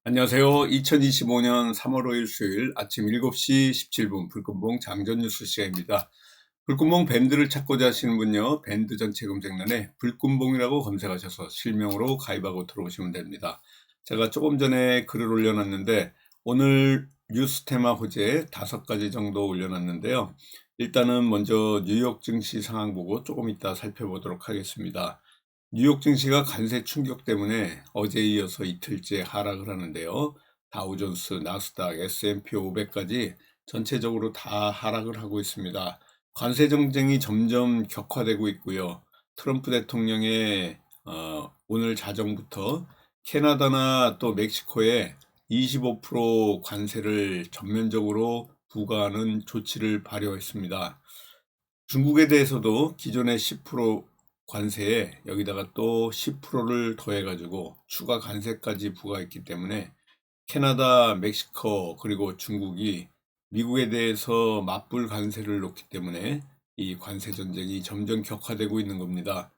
안녕하세요. 2025년 3월 5일 수요일 아침 7시 17분 불금봉 장전 뉴스 시간입니다. 불금봉 밴드를 찾고자 하시는 분요, 밴드 전체 검색란에 불금봉이라고 검색하셔서 실명으로 가입하고 들어오시면 됩니다. 제가 조금 전에 글을 올려놨는데 오늘 뉴스 테마 호재 5가지 정도 올려놨는데요. 일단은 먼저 뉴욕 증시 상황 보고 조금 이따 살펴보도록 하겠습니다. 뉴욕 증시가 관세 충격 때문에 어제에 이어서 이틀째 하락을 하는데요. 다우존스, 나스닥, S&P 500까지 전체적으로 다 하락을 하고 있습니다. 관세 정쟁이 점점 격화되고 있고요. 트럼프 대통령의 오늘 자정부터 캐나다나 또 멕시코에 25% 관세를 전면적으로 부과하는 조치를 발효했습니다. 중국에 대해서도 기존의 10% 관세에 여기다가 또 10%를 더해가지고 추가 관세까지 부과했기 때문에 캐나다, 멕시코 그리고 중국이 미국에 대해서 맞불 관세를 놓기 때문에 이 관세 전쟁이 점점 격화되고 있는 겁니다.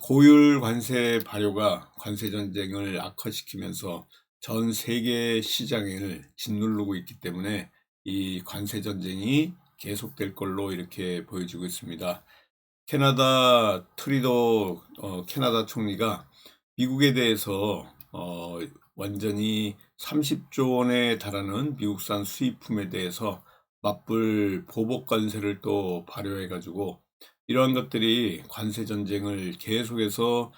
고율 관세 발효가 관세 전쟁을 악화시키면서 전 세계 시장을 짓누르고 있기 때문에 이 관세 전쟁이 계속될 걸로 이렇게 보여지고 있습니다. 캐나다 트리도 캐나다 총리가 미국에 대해서 완전히 30조 원에 달하는 미국산 수입품에 대해서 맞불 보복 관세를 또 발효해가지고 이러한 것들이 관세 전쟁을 계속해서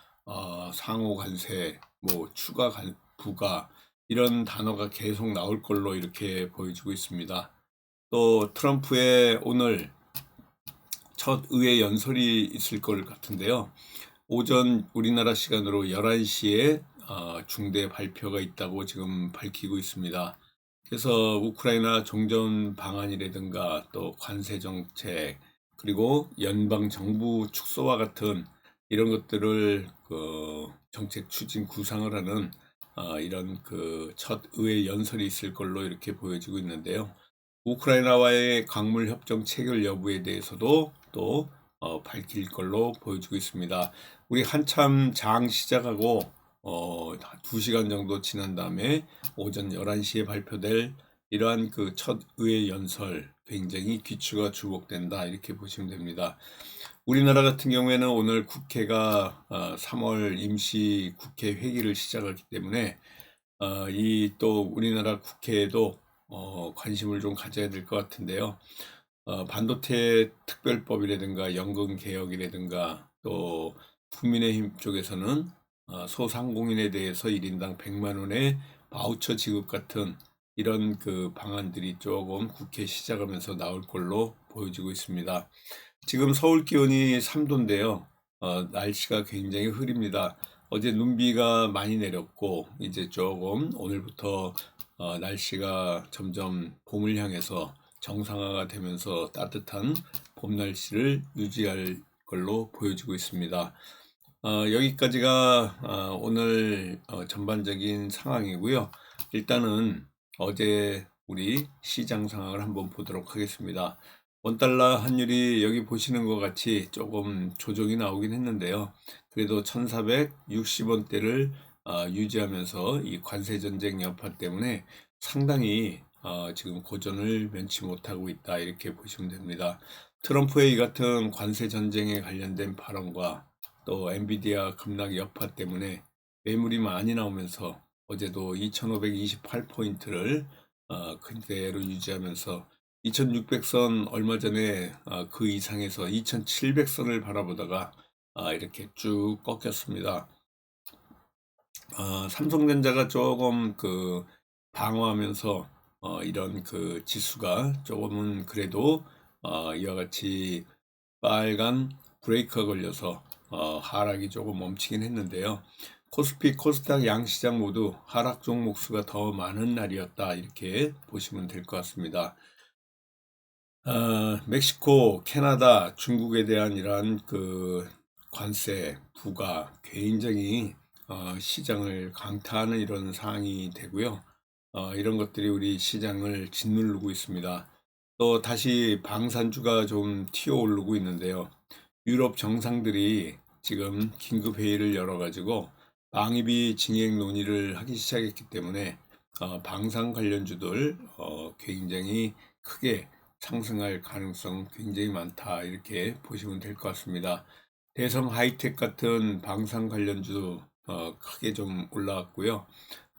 상호 관세, 뭐 추가 부가 이런 단어가 계속 나올 걸로 이렇게 보여지고 있습니다. 또 트럼프의 오늘 첫 의회 연설이 있을 것 같은데요. 오전 우리나라 시간으로 11시에 중대 발표가 있다고 지금 밝히고 있습니다. 그래서 우크라이나 종전 방안이라든가 또 관세 정책 그리고 연방 정부 축소와 같은 이런 것들을 정책 추진 구상을 하는 이런 첫 의회 연설이 있을 걸로 이렇게 보여지고 있는데요. 우크라이나와의 강물 협정 체결 여부에 대해서도 또 밝힐 걸로 보여지고 있습니다. 우리 한참 장 시작하고 2시간 정도 지난 다음에 오전 11시에 발표될 이러한 첫 의회 연설 굉장히 귀추가 주목된다 이렇게 보시면 됩니다. 우리나라 같은 경우에는 오늘 국회가 3월 임시 국회 회기를 시작하기 때문에 이 또 우리나라 국회에도 관심을 좀 가져야 될 것 같은데요. 반도체 특별법이라든가 연금 개혁이라든가 또 국민의힘 쪽에서는 소상공인에 대해서 1인당 100만 원의 바우처 지급 같은 이런 방안들이 조금 국회 시작하면서 나올 걸로 보여지고 있습니다. 지금 서울 기온이 3도인데요. 날씨가 굉장히 흐립니다. 어제 눈비가 많이 내렸고 이제 조금 오늘부터 날씨가 점점 봄을 향해서 정상화가 되면서 따뜻한 봄 날씨를 유지할 걸로 보여지고 있습니다. 여기까지가 오늘 전반적인 상황이고요. 일단은 어제 우리 시장 상황을 한번 보도록 하겠습니다. 원달러 환율이 여기 보시는 것 같이 조금 조정이 나오긴 했는데요. 그래도 1460원대를 유지하면서 이 관세 전쟁 여파 때문에 상당히 지금 고전을 면치 못하고 있다 이렇게 보시면 됩니다. 트럼프의 이 같은 관세 전쟁에 관련된 발언과 또 엔비디아 급락 여파 때문에 매물이 많이 나오면서 어제도 2528포인트를 그대로 유지하면서 2600선 얼마 전에 그 이상에서 2700선을 바라보다가 이렇게 쭉 꺾였습니다. 삼성전자가 조금 방어하면서 이런 지수가 조금은 그래도 이와 같이 빨간 브레이크가 걸려서 하락이 조금 멈추긴 했는데요. 코스피, 코스닥 양시장 모두 하락 종목 수가 더 많은 날이었다 이렇게 보시면 될 것 같습니다. 멕시코, 캐나다, 중국에 대한 이러한 관세 부과 굉장히 시장을 강타하는 이런 상황이 되고요. 이런 것들이 우리 시장을 짓누르고 있습니다. 또 다시 방산주가 좀 튀어 오르고 있는데요. 유럽 정상들이 지금 긴급 회의를 열어가지고 방위비 증액 논의를 하기 시작했기 때문에 방산 관련주들 굉장히 크게 상승할 가능성 굉장히 많다, 이렇게 보시면 될 것 같습니다. 대성 하이텍 같은 방산 관련주 크게 좀 올라왔고요.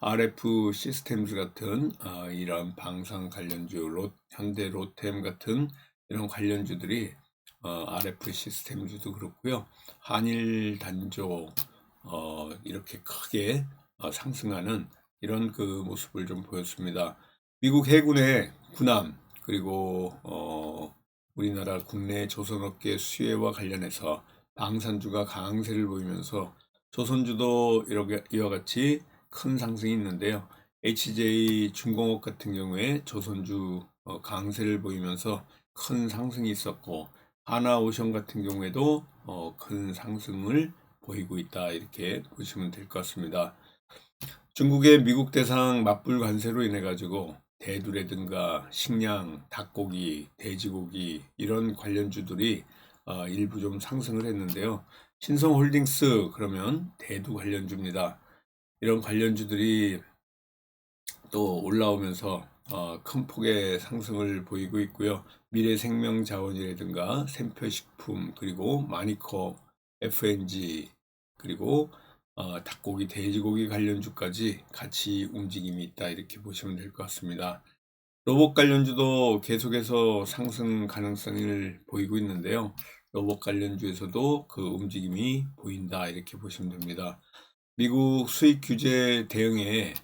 RF 시스템즈 같은 이런 방산 관련주, 현대 로템 같은 이런 관련주들이 RF 시스템즈도 그렇고요. 한일 단조 이렇게 크게 상승하는 이런 그 모습을 좀 보였습니다. 미국 해군의 군함, 그리고 우리나라 국내 조선업계 수혜와 관련해서 방산주가 강세를 보이면서 조선주도 이와 같이 큰 상승이 있는데요. HJ 중공업 같은 경우에 조선주 강세를 보이면서 큰 상승이 있었고, 하나오션 같은 경우에도 큰 상승을 보이고 있다, 이렇게 보시면 될 것 같습니다. 중국의 미국 대상 맞불 관세로 인해 가지고 대두라든가 식량, 닭고기, 돼지고기 이런 관련주들이 일부 좀 상승을 했는데요. 신성홀딩스 그러면 대두 관련주입니다. 이런 관련주들이 또 올라오면서 큰 폭의 상승을 보이고 있고요. 미래생명자원이라든가 샘표식품, 그리고 마니커, FNG, 그리고 닭고기, 돼지고기 관련주까지 같이 움직임이 있다, 이렇게 보시면 될 것 같습니다. 로봇 관련주도 계속해서 상승 가능성을 보이고 있는데요. 로봇 관련주에서도 그 움직임이 보인다, 이렇게 보시면 됩니다. 미국 수입 규제 대응에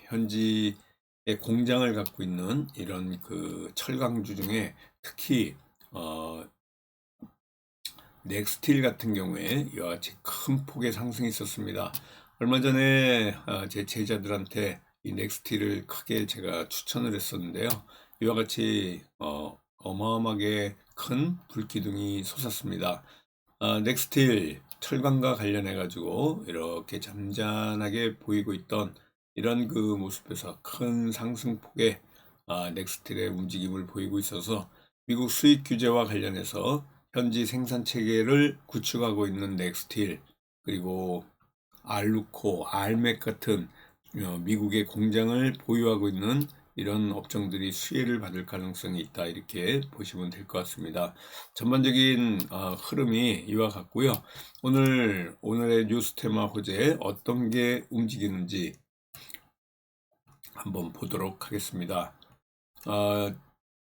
현지에 공장을 갖고 있는 이런 그 철강주 중에 특히 넥스틸 같은 경우에 이와 같이 큰 폭의 상승이 있었습니다. 얼마 전에 제 제자들한테 이 넥스틸을 크게 제가 추천을 했었는데요. 이와 같이 어마어마하게 큰 불기둥이 솟았습니다. 넥스틸 철강과 관련해 가지고 이렇게 잠잠하게 보이고 있던 이런 그 모습에서 큰 상승폭의 넥스틸의 움직임을 보이고 있어서 미국 수입 규제와 관련해서 현지 생산 체계를 구축하고 있는 넥스틸, 그리고 알루코, 알맥 같은 미국의 공장을 보유하고 있는 이런 업종들이 수혜를 받을 가능성이 있다, 이렇게 보시면 될 것 같습니다. 전반적인 흐름이 이와 같고요. 오늘의 뉴스 테마 호재 어떤 게 움직이는지 한번 보도록 하겠습니다.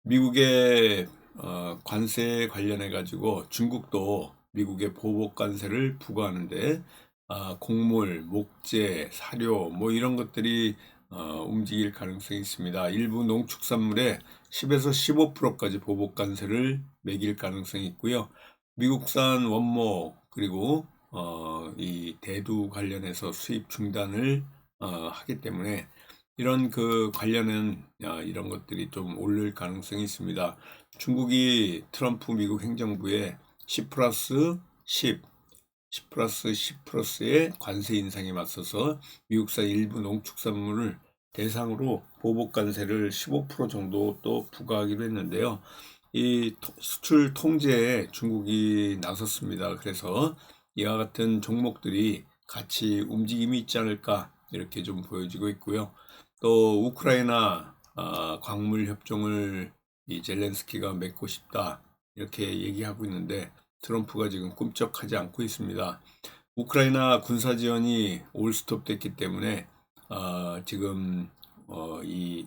미국의 관세에 관련해 가지고 중국도 미국의 보복 관세를 부과하는데 곡물, 목재, 사료 뭐 이런 것들이 움직일 가능성이 있습니다. 일부 농축산물에 10에서 15%까지 보복 관세를 매길 가능성이 있고요. 미국산 원목, 그리고 이 대두 관련해서 수입 중단을 하기 때문에 이런 그 관련은 이런 것들이 좀 오를 가능성이 있습니다. 중국이 트럼프 미국 행정부에 10 플러스 10, 10 플러스 10 플러스의 관세 인상에 맞서서 미국산 일부 농축산물을 대상으로 보복 관세를 15% 정도 또 부과하기로 했는데요. 이 수출 통제에 중국이 나섰습니다. 그래서 이와 같은 종목들이 같이 움직임이 있지 않을까, 이렇게 좀 보여지고 있고요. 또 우크라이나 광물 협정을 이 젤렌스키가 맺고 싶다, 이렇게 얘기하고 있는데 트럼프가 지금 꿈쩍하지 않고 있습니다. 우크라이나 군사 지원이 올스톱 됐기 때문에 지금 이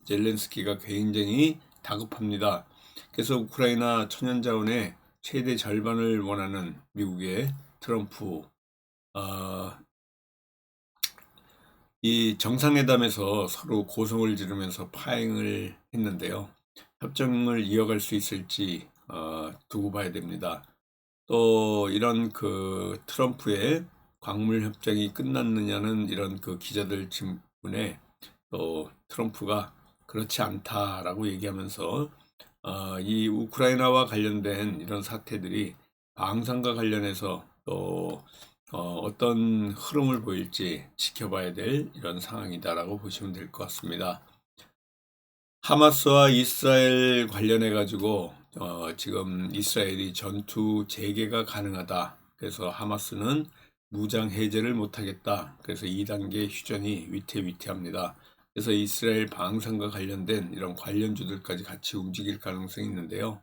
젤렌스키가 굉장히 다급합니다. 그래서 우크라이나 천연자원의 최대 절반을 원하는 미국의 트럼프, 이 정상회담에서 서로 고성을 지르면서 파행을 했는데요. 협정을 이어갈 수 있을지 두고 봐야 됩니다. 또 이런 그 트럼프의 광물 협정이 끝났느냐는 이런 그 기자들 질문에 또 트럼프가 그렇지 않다라고 얘기하면서 이 우크라이나와 관련된 이런 사태들이 방산과 관련해서 또 어떤 흐름을 보일지 지켜봐야 될 이런 상황이다라고 보시면 될 것 같습니다. 하마스와 이스라엘 관련해 가지고 지금 이스라엘이 전투 재개가 가능하다. 그래서 하마스는 무장 해제를 못하겠다. 그래서 2단계 휴전이 위태위태합니다. 그래서 이스라엘 방산과 관련된 이런 관련주들까지 같이 움직일 가능성이 있는데요.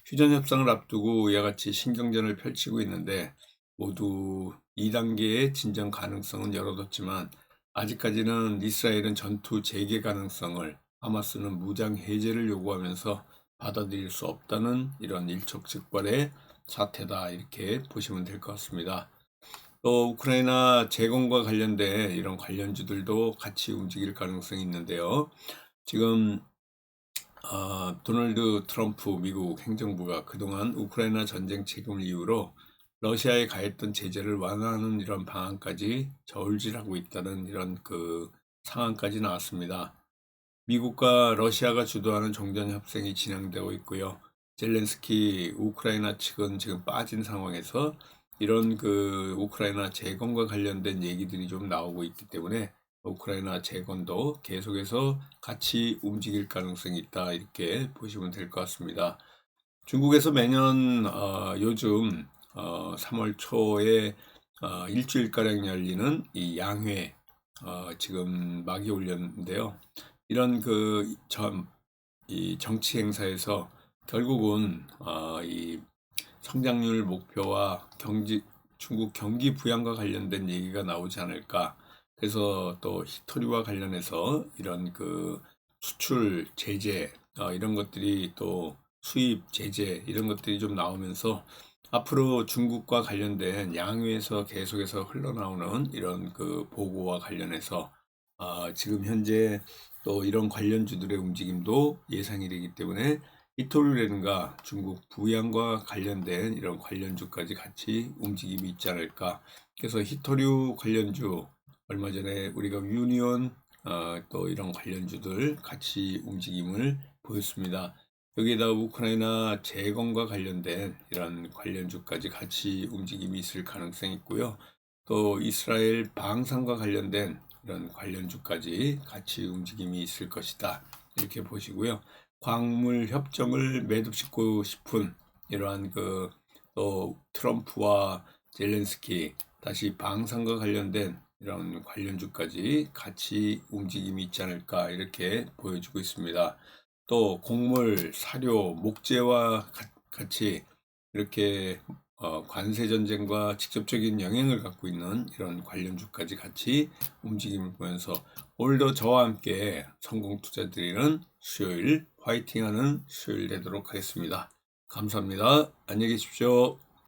휴전 협상을 앞두고 이와 같이 신경전을 펼치고 있는데 모두 2단계의 진정 가능성은 열어뒀지만 아직까지는 이스라엘은 전투 재개 가능성을, 하마스는 무장 해제를 요구하면서 받아들일 수 없다는 이런 일촉즉발의 사태다, 이렇게 보시면 될 것 같습니다. 또 우크라이나 재건과 관련된 이런 관련주들도 같이 움직일 가능성이 있는데요. 지금 도널드 트럼프 미국 행정부가 그동안 우크라이나 전쟁 책임을 이유로 러시아에 가했던 제재를 완화하는 이런 방안까지 저울질하고 있다는 이런 상황까지 나왔습니다. 미국과 러시아가 주도하는 종전 협상이 진행되고 있고요. 젤렌스키 우크라이나 측은 지금 빠진 상황에서 이런 우크라이나 재건과 관련된 얘기들이 좀 나오고 있기 때문에 우크라이나 재건도 계속해서 같이 움직일 가능성이 있다, 이렇게 보시면 될 것 같습니다. 중국에서 매년 요즘 3월 초에 일주일가량 열리는 이 양회, 지금 막이 올렸는데요. 이런 이 정치 행사에서 결국은 이 성장률 목표와 중국 경기 부양과 관련된 얘기가 나오지 않을까. 그래서 또 히토리와 관련해서 이런 수출 제재, 이런 것들이, 또 수입 제재, 이런 것들이 좀 나오면서 앞으로 중국과 관련된 양회에서 계속해서 흘러나오는 이런 보고와 관련해서 지금 현재 또 이런 관련주들의 움직임도 예상이 되기 때문에 히토류라든가 중국 부양과 관련된 이런 관련주까지 같이 움직임이 있지 않을까. 그래서 히토류 관련주, 얼마 전에 우리가 유니온, 또 이런 관련주들 같이 움직임을 보였습니다. 여기에다 우크라이나 재건과 관련된 이런 관련주까지 같이 움직임이 있을 가능성이 있고요. 또 이스라엘 방산과 관련된 이런 관련주까지 같이 움직임이 있을 것이다, 이렇게 보시고요. 광물 협정을 매듭짓고 싶은 이러한 또 트럼프와 젤렌스키, 다시 방산과 관련된 이런 관련주까지 같이 움직임이 있지 않을까, 이렇게 보여주고 있습니다. 또 곡물, 사료, 목재와 같이 이렇게 관세 전쟁과 직접적인 영향을 갖고 있는 이런 관련주까지 같이 움직임을 보면서 오늘도 저와 함께 성공 투자드리는 수요일, 화이팅하는 수요일 되도록 하겠습니다. 감사합니다. 안녕히 계십시오.